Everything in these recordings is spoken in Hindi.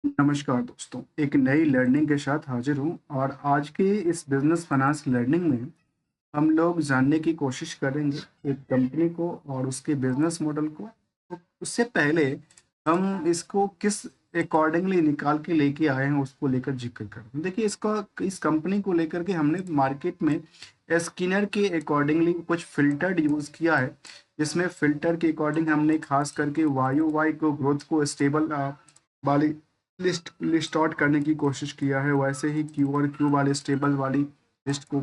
नमस्कार दोस्तों, एक नई लर्निंग के साथ हाजिर हूँ और आज की इस बिजनेस फाइनेंस लर्निंग में हम लोग जानने की कोशिश करेंगे एक कंपनी को और उसके बिजनेस मॉडल को। तो उससे पहले हम इसको किस अकॉर्डिंगली निकाल के लेके आए हैं उसको लेकर जिक्र करते हैं। देखिए, इसका इस कंपनी को लेकर के हमने मार्केट में स्किनर के अकॉर्डिंगली कुछ फिल्टर यूज़ किया है, जिसमें फिल्टर के अकॉर्डिंग हमने खास करके वायु वाई को ग्रोथ को स्टेबल वाली लिस्ट लिस्ट आउट करने की कोशिश किया है। वैसे ही क्यू और क्यू वाले स्टेबल वाली लिस्ट को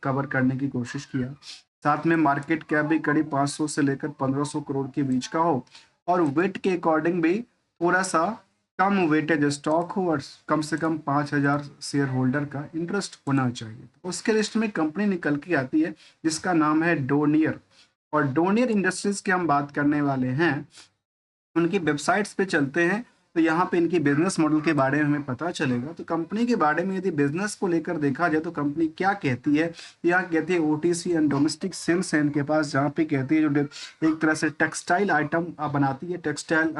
कवर करने की कोशिश किया। साथ में मार्केट कैप भी करीब 500 से लेकर 1500 करोड़ के बीच का हो और वेट के अकॉर्डिंग भी थोड़ा सा कम वेटेज स्टॉक हो और कम से कम 5000 शेयर होल्डर का इंटरेस्ट होना चाहिए। तो उसके लिस्ट में कंपनी निकल के आती है जिसका नाम है डोनियर। और डोनियर इंडस्ट्रीज की हम बात करने वाले हैं। उनकी वेबसाइट्स पे चलते हैं तो यहाँ पे इनकी बिजनेस मॉडल के बारे में हमें पता चलेगा। तो कंपनी के बारे में यदि बिजनेस को लेकर देखा जाए तो कंपनी क्या कहती है, यहाँ कहती है ओटीसी एंड डोमेस्टिक सेल्स है इनके पास, जहाँ पे कहती है जो एक तरह से टेक्सटाइल आइटम बनाती है, टेक्सटाइल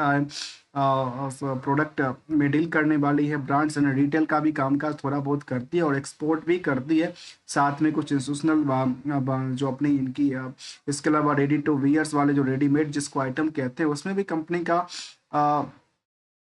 प्रोडक्ट में डील करने वाली है। ब्रांड्स एंड रिटेल का भी कामकाज थोड़ा बहुत करती है और एक्सपोर्ट भी करती है। साथ में कुछ इंस्टीट्यूशनल जो अपनी इनकी इसके अलावा रेडी टू वियर्स वाले जो रेडीमेड जिसको आइटम कहते हैं उसमें भी कंपनी का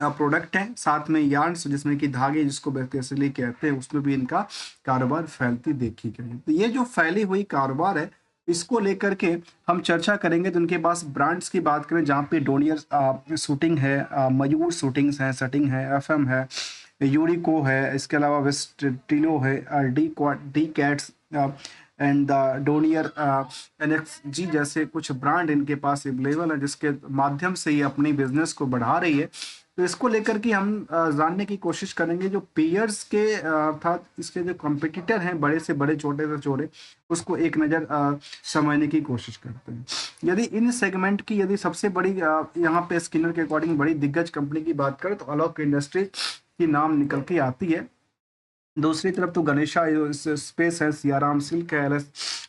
प्रोडक्ट है। साथ में यार्न्स जिसमें कि धागे जिसको बेसिकली कहते हैं उसमें भी इनका कारोबार फैलती देखी गई। तो ये जो फैली हुई कारोबार है इसको लेकर के हम चर्चा करेंगे। तो उनके पास ब्रांड्स की बात करें जहाँ पे डोनियर शूटिंग है, मयूर शूटिंग्स है, सेटिंग है, एफएम है, यूरिको है, इसके अलावा वेस्टिलो है, D cats and the Donear NXG जैसे कुछ ब्रांड इनके पास अवेलेबल है जिसके माध्यम से ये अपनी बिजनेस को बढ़ा रही है। तो इसको लेकर के हम जानने की कोशिश करेंगे जो पेयर्स के अर्थात इसके जो कॉम्पिटिटर हैं बड़े से बड़े छोटे से छोटे उसको एक नज़र समझने की कोशिश करते हैं। यदि इन सेगमेंट की यदि सबसे बड़ी यहाँ पे स्किनर के अकॉर्डिंग बड़ी दिग्गज कंपनी की बात करें तो अलोक इंडस्ट्रीज की नाम निकल के आती है। दूसरी तरफ तो गणेशा स्पेस है, सियाराम सिल्क है, एलएस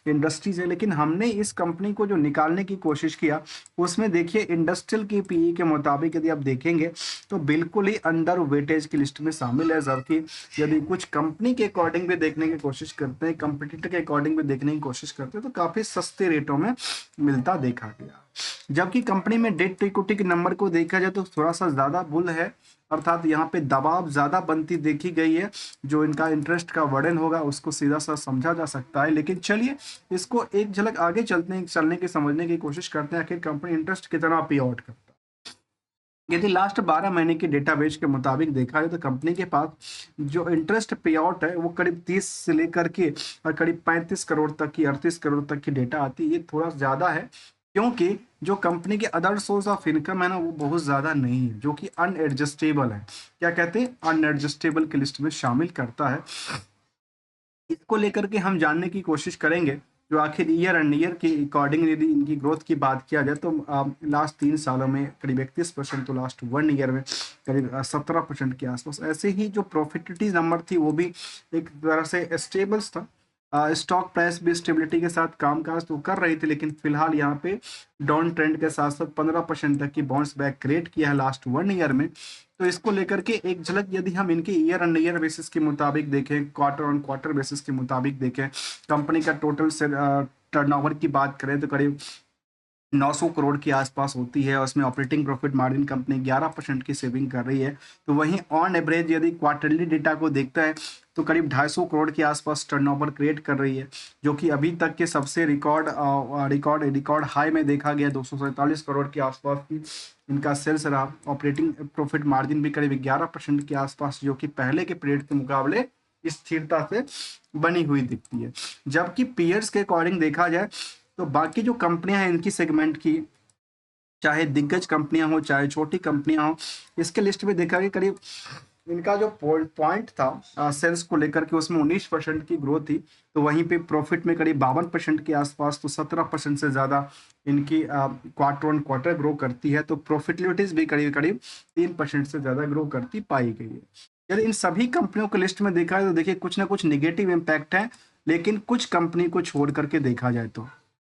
इंडस्ट्रीज है। लेकिन हमने इस कंपनी को जो निकालने की कोशिश किया उसमें देखिए इंडस्ट्रियल की पीई के मुताबिक यदि आप देखेंगे तो बिल्कुल ही अंडर वेटेज की लिस्ट में शामिल है। जबकि यदि कुछ कंपनी के अकॉर्डिंग भी देखने की कोशिश करते हैं, कंपटीटर के अकॉर्डिंग भी देखने की कोशिश करते हैं तो काफी सस्ते रेटों में मिलता देखा गया। जबकि कंपनी में डेट टू इक्विटी के नंबर को देखा जाए तो थोड़ा सा ज्यादा बुल है, अर्थात यहाँ पे दबाव ज्यादा बनती देखी गई है। जो इनका इंटरेस्ट का वर्डन होगा उसको सीधा सा समझा जा सकता है। लेकिन चलिए इसको एक झलक आगे चलने की समझने की कोशिश करते हैं आखिर कंपनी इंटरेस्ट कितना पे आउट करता है। यदि लास्ट 12 महीने के डेटाबेस के मुताबिक देखा जाए तो कंपनी के पास जो इंटरेस्ट पे आउट है वो करीब 30 से लेकर के और करीब 35 करोड़ तक की 38 करोड़ तक की डेटा आती है। ये थोड़ा ज्यादा है क्योंकि जो कंपनी के अदर सोर्स ऑफ इनकम है ना वो बहुत ज्यादा नहीं है, जो कि अनएडजस्टेबल है। क्या कहते हैं, अनएडजस्टेबल की लिस्ट में शामिल करता है। इसको लेकर के हम जानने की कोशिश करेंगे जो आखिर ईयर एंड ईयर के अकॉर्डिंग यदि इनकी ग्रोथ की बात किया जाए तो लास्ट 3 सालों में करीब 31%, तो लास्ट 1 ईयर में करीब 17% के आसपास। ऐसे ही जो प्रॉफिटिलिटी नंबर थी वो भी एक तरह से स्टेबल था। स्टॉक प्राइस भी स्टेबिलिटी के साथ कामकाज तो कर रही थी, लेकिन फिलहाल यहाँ पे डाउन ट्रेंड के साथ साथ 15% तक की बाउंस बैक क्रिएट किया है लास्ट 1 ईयर में। तो इसको लेकर के एक झलक यदि हम इनके ईयर एंड ईयर बेसिस के मुताबिक देखें, क्वार्टर ऑन क्वार्टर बेसिस के मुताबिक देखें, कंपनी का टोटल से टर्नओवर की बात करें तो करीब 900 करोड़ के आसपास होती है। उसमें ऑपरेटिंग प्रॉफिट मार्जिन कंपनी 11% की सेविंग कर रही है। तो वहीं ऑन एवरेज यदि क्वार्टरली डेटा को देखता है तो करीब 250 करोड़ के आसपास टर्नओवर क्रिएट कर रही है, जो कि अभी तक के सबसे रिकॉर्ड हाई में देखा गया 247 करोड़ के आसपास की इनका सेल्स रहा। ऑपरेटिंग प्रॉफिट मार्जिन भी करीब 11% के आसपास, जो कि पहले के पीरियड के मुकाबले स्थिरता से बनी हुई दिखती है। जबकि पीयर्स के अकॉर्डिंग देखा जाए तो बाकी जो कंपनियां हैं इनकी सेगमेंट की, चाहे दिग्गज कंपनियां हो चाहे छोटी कंपनियां हो, इसके लिस्ट में देखा गया करीब इनका जो पॉइंट था सेल्स को लेकर के उसमें 19% की ग्रोथ थी। तो वहीं पे प्रॉफिट में करीब 52% के आसपास, तो 17% से ज्यादा इनकी क्वार्टर ऑन क्वार्टर ग्रो करती है। तो प्रॉफिटेबिलिटीज भी करीब करीब 3% से ज्यादा ग्रो करती पाई गई है। यदि इन सभी कंपनियों के लिस्ट में देखा जाए तो देखिए कुछ ना कुछ निगेटिव इम्पैक्ट है, लेकिन कुछ कंपनी को छोड़ करके देखा जाए तो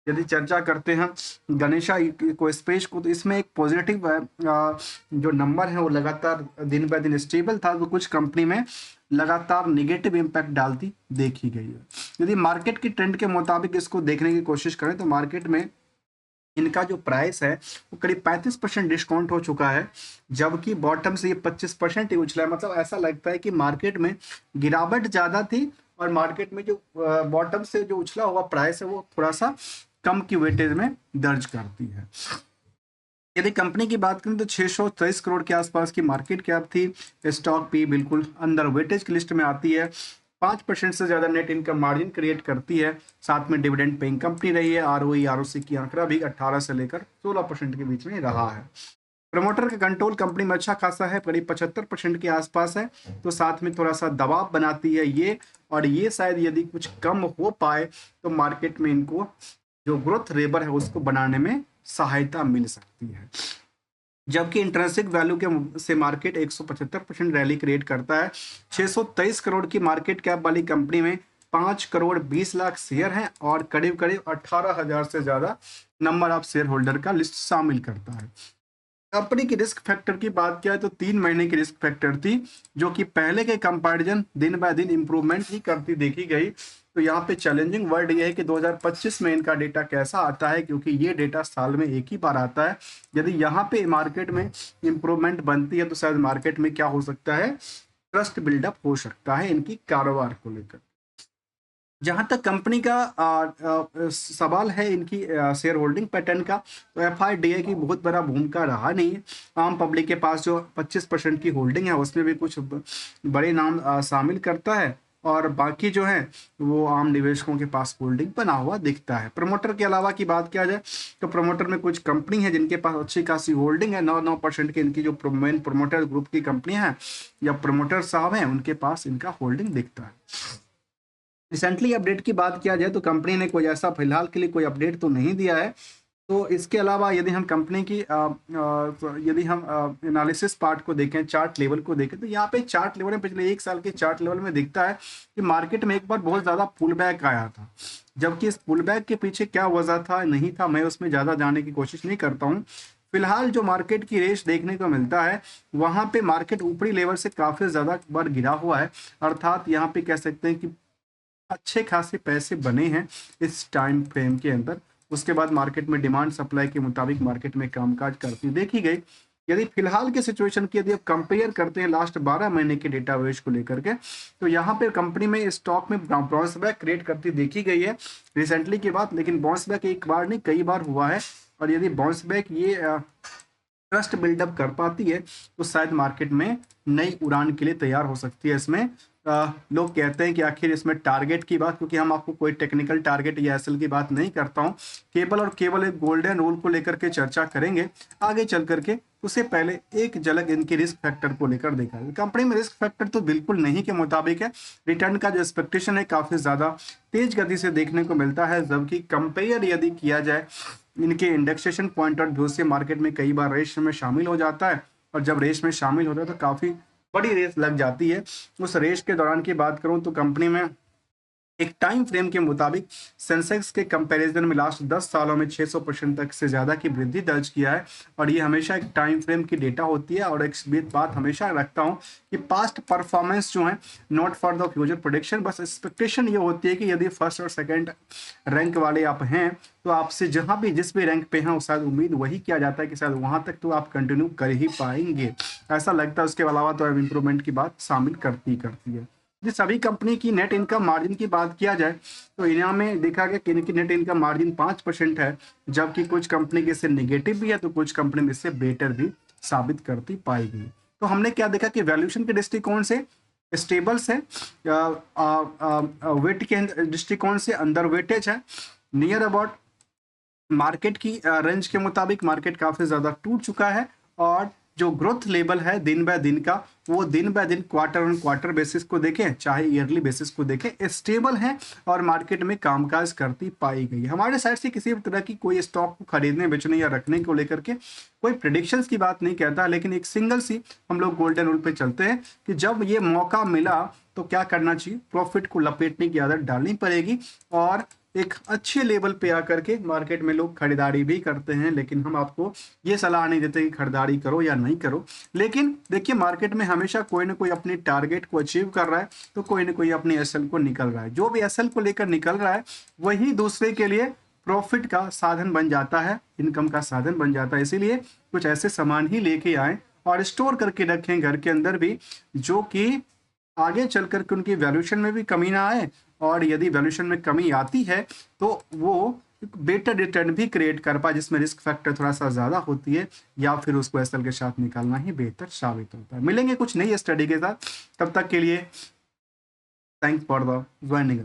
यदि चर्चा करते हैं गणेशा को स्पेस को, तो इसमें एक पॉजिटिव जो नंबर है वो लगातार दिन बाय दिन स्टेबल था, तो कुछ कंपनी में लगातार निगेटिव इम्पैक्ट डालती देखी गई है। यदि मार्केट की ट्रेंड के मुताबिक इसको देखने की कोशिश करें तो मार्केट में इनका जो प्राइस है वो करीब 35% डिस्काउंट हो चुका है, जबकि बॉटम से ये 25% ही उछला है। मतलब ऐसा लगता है कि मार्केट में गिरावट ज्यादा थी और मार्केट में जो बॉटम से जो उछला हुआ प्राइस है वो थोड़ा सा कम की वेटेज में दर्ज करती है। यदि कंपनी की बात करें तो 623 करोड़ के आसपास की मार्केट कैप थी। स्टॉक भी बिल्कुल अंडर वेटेज की लिस्ट में आती है। 5% से ज्यादा नेट इनकम मार्जिन क्रिएट करती है। साथ में डिविडेंड पेइंग कंपनी रही है। आरओई आरओसी की आंकड़ा भी 18 से लेकर 16% के बीच में रहा है। प्रमोटर का कंट्रोल कंपनी में अच्छा खासा है, करीब 75% के आसपास है। तो साथ में थोड़ा सा दबाव बनाती है ये, और ये शायद यदि कुछ कम हो पाए तो मार्केट में इनको जो ग्रोथ लेवर है उसको बनाने में सहायता मिल सकती है। जबकि इंट्रिंसिक वैल्यू के से मार्केट 175% रैली क्रिएट करता है। 623 करोड़ की मार्केट कैप वाली कंपनी में 5 करोड़ 20 लाख शेयर हैं और करीब करीब 18,000 से ज्यादा नंबर ऑफ शेयर होल्डर का लिस्ट शामिल करता है। कंपनी की रिस्क फैक्टर की बात किया तो 3 महीने की रिस्क फैक्टर थी, जो कि पहले के कंपैरिजन दिन बाय दिन इंप्रूवमेंट ही करती देखी गई। तो यहाँ पे चैलेंजिंग वर्ड ये है कि 2025 में इनका डेटा कैसा आता है, क्योंकि ये डेटा साल में एक ही बार आता है। यदि यहाँ पे मार्केट में इंप्रूवमेंट बनती है तो शायद मार्केट में क्या हो सकता है, ट्रस्ट बिल्डअप हो सकता है इनकी कारोबार को लेकर। जहां तक कंपनी का सवाल है इनकी शेयर होल्डिंग पैटर्न का, तो एफआईडीए की बहुत बड़ा भूमिका रहा नहीं है। आम पब्लिक के पास जो 25% की होल्डिंग है उसमें भी कुछ बड़े नाम शामिल करता है, और बाकी जो है वो आम निवेशकों के पास होल्डिंग बना हुआ दिखता है। प्रमोटर के अलावा की बात किया जाए तो प्रमोटर में कुछ कंपनी है जिनके पास अच्छी खासी होल्डिंग है। 9% की इनकी जो मेन प्रमोटर ग्रुप की कंपनी है या प्रमोटर साहब हैं उनके पास इनका होल्डिंग दिखता है। रिसेंटली अपडेट की बात किया जाए तो कंपनी ने कोई ऐसा फिलहाल के लिए कोई अपडेट तो नहीं दिया है। तो इसके अलावा यदि हम कंपनी की यदि हम एनालिसिस पार्ट को देखें, चार्ट लेवल को देखें, तो यहाँ पे चार्ट लेवल में पिछले 1 साल के चार्ट लेवल में दिखता है कि मार्केट में एक बार बहुत ज़्यादा पुल बैक आया था। जबकि इस पुल बैक के पीछे क्या वजह था नहीं था, मैं उसमें ज़्यादा जाने की कोशिश नहीं करता हूँ। फिलहाल जो मार्केट की रेस देखने को मिलता है वहाँ पे मार्केट ऊपरी लेवल से काफ़ी ज़्यादा बार गिरा हुआ है, अर्थात यहाँ पे कह सकते हैं कि अच्छे खासे पैसे बने हैं इस टाइम फ्रेम के अंदर। उसके बाद मार्केट में डिमांड सप्लाई के मुताबिक मार्केट में कामकाज करती देखी गई। यदि फिलहाल के सिचुएशन की यदि आप कंपेयर करते हैं लास्ट 12 महीने के डेटाबेस को लेकर के, तो यहाँ पे कंपनी में स्टॉक में बाउंस बैक क्रिएट करती देखी गई है रिसेंटली की बात। लेकिन बाउंस बैक एक बार नहीं कई बार हुआ है, और यदि बाउंस बैक ये ट्रस्ट बिल्डअप कर पाती है तो शायद मार्केट में नई उड़ान के लिए तैयार हो सकती है। इसमें लोग कहते हैं कि आखिर इसमें टारगेट की बात, क्योंकि हम आपको कोई टेक्निकल टारगेट या एसएल की बात नहीं करता हूं, केवल और केवल एक गोल्डन रूल को लेकर के चर्चा करेंगे आगे चल करके। उससे पहले एक झलक इनके रिस्क फैक्टर को लेकर देखा है। कंपनी में रिस्क फैक्टर तो बिल्कुल नहीं के मुताबिक है। रिटर्न का जो एक्सपेक्टेशन है काफी ज्यादा तेज गति से देखने को मिलता है, जबकि कंपेयर यदि किया जाए इनके इंडेक्सेशन पॉइंट ऑफ व्यू से मार्केट में कई बार रेस में शामिल हो जाता है, और जब रेस में शामिल होता है तो काफी बड़ी रेस लग जाती है। उस रेस के दौरान की बात करूं तो कंपनी में एक टाइम फ्रेम के मुताबिक सेंसेक्स के कंपैरिजन में लास्ट 10 सालों में 600% तक से ज्यादा की वृद्धि दर्ज किया है, और ये हमेशा एक टाइम फ्रेम की डेटा होती है। और एक बात हमेशा रखता हूं कि पास्ट परफॉर्मेंस जो है not for the future prediction, बस एक्सपेक्टेशन ये होती है कि यदि फर्स्ट और सेकंड रैंक वाले आप हैं तो आपसे जहां भी जिस भी रैंक पे हैं शायद उम्मीद वही किया जाता है कि शायद वहां तक तो आप कंटिन्यू कर ही पाएंगे, ऐसा लगता है। उसके अलावा तो इंप्रूवमेंट की बात शामिल करती है। यदि सभी कंपनी की नेट इनकम मार्जिन की बात किया जाए तो यहाँ में देखा गया कि इनकी नेट इनकम मार्जिन 5% है, जबकि कुछ कंपनी के इससे नेगेटिव भी है तो कुछ कंपनी में इससे बेटर भी साबित करती पाई गई। तो हमने क्या देखा कि वैल्यूएशन के दृष्टिकोण से स्टेबल्स है, वेट के दृष्टिकोण से अंडर वेटेज है, नियर अबाउट मार्केट की रेंज के मुताबिक मार्केट काफी ज्यादा टूट चुका है, और जो ग्रोथ लेवल है दिन बाय दिन का वो दिन बाय दिन क्वार्टर ऑन क्वार्टर बेसिस को देखें चाहे ईयरली बेसिस को देखें स्टेबल है और मार्केट में कामकाज करती पाई गई। हमारे साइड से किसी भी तरह की कोई स्टॉक को खरीदने बेचने या रखने को लेकर के कोई प्रेडिक्शंस की बात नहीं कहता, लेकिन एक सिंगल सी हम लोग गोल्डन रूल पे चलते हैं कि जब ये मौका मिला तो क्या करना चाहिए, प्रॉफिट को लपेटने की आदत डालनी पड़ेगी और एक अच्छे लेवल पे आकर के मार्केट में लोग खरीदारी भी करते हैं, लेकिन हम आपको ये सलाह नहीं देते कि खरीदारी करो या नहीं करो। लेकिन देखिए मार्केट में हमेशा कोई ना कोई अपनी टारगेट को अचीव कर रहा है, तो कोई ना कोई अपनी एसएल को निकल रहा है। जो भी एसएल को लेकर निकल रहा है वही दूसरे के लिए प्रॉफिट का साधन बन जाता है, इनकम का साधन बन जाता है। इसीलिए कुछ ऐसे सामान ही लेके आए और स्टोर करके रखें घर के अंदर भी, जो कि आगे चल कर के उनकी वैल्यूएशन में भी कमी ना आए, और यदि वैल्यूएशन में कमी आती है तो वो बेटर रिटर्न भी क्रिएट कर पाए, जिसमें रिस्क फैक्टर थोड़ा सा ज़्यादा होती है, या फिर उसको एसएल के साथ निकालना ही बेहतर साबित होता है। मिलेंगे कुछ नई स्टडी के साथ, तब तक के लिए थैंक्स फॉर द ज्वाइनिंग।